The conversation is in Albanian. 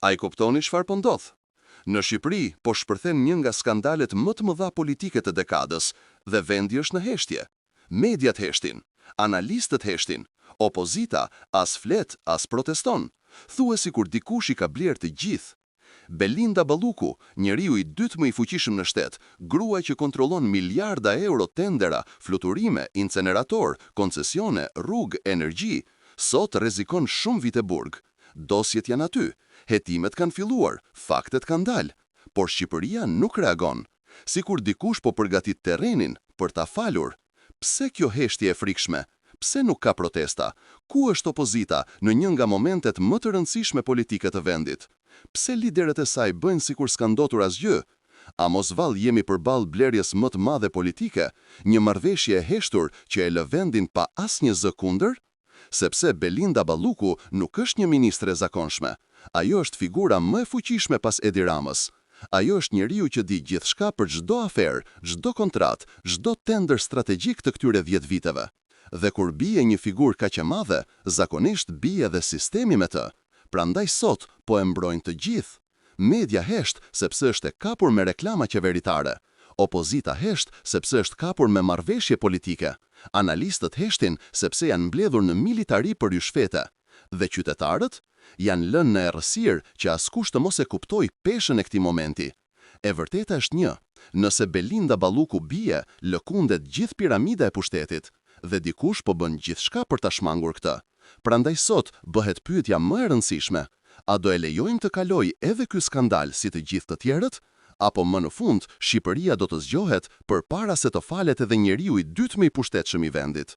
A i kuptoni çfarë po ndodh? Në Shqipëri po shpërthen një nga skandalet më të mëdha politike të dekadës dhe vendi është në heshtje. Mediat heshtin, analistët heshtin, opozita as flet, as proteston. Thuhet sikur dikush i ka bler të gjithë. Belinda Balluku, njeriu i dytë më i fuqishëm në shtet, grua që kontrollon miliarda euro tendera, fluturime, incenerator, koncesione, rrugë, energji, sot rrezikon shumë vite burg. Dosjet janë aty, hetimet kanë filluar, faktet kanë dalë, por Shqipëria nuk reagon. Sikur dikush po përgatit terrenin për ta falur. Pse kjo heshtje e frikshme? Pse nuk ka protesta? Ku është opozita në një nga momentet më të rëndësishme politike të vendit? Pse liderët e saj bëjnë sikur s'ka ndodhur asgjë? A mos vallë jemi përballë blerjes më të madhe politike, një marrëveshje e heshtur që e lë vendin pa asnjë zë kundër? Sepse Belinda Balluku nuk është një ministre e zakonshme. Ajo është figura më e fuqishme pas Edi Ramës. Ajo është njeriu që di gjithçka për çdo aferë, çdo kontratë, çdo tender strategjik të këtyre 10 viteve. Dhe kur bie një figurë kaq e madhe, zakonisht bie edhe sistemi me të. Prandaj sot po e mbrojnë të gjithë. Media hesht sepse është e kapur me reklama qeveritare. Opozita hesht sepse është kapur me marrëveshje politike. Analistët heshtin sepse janë mbledhur në militari për ryshfete. Dhe qytetarët janë lënë në errësirë që askush të mos e kuptoj peshën e këtij momenti. E vërteta është një, nëse Belinda Balluku bie, lëkundet gjithë piramida e pushtetit, dhe dikush po bën gjithçka për ta shmangur këtë. Prandaj sot bëhet pyetja më e rëndësishme, a do e lejojmë të kalojë edhe ky skandal si të gjithë të tjerët, apo më në fund Shqipëria do të zgjohet përpara se të falet edhe njeriu i dytë më i pushtetshëm i vendit?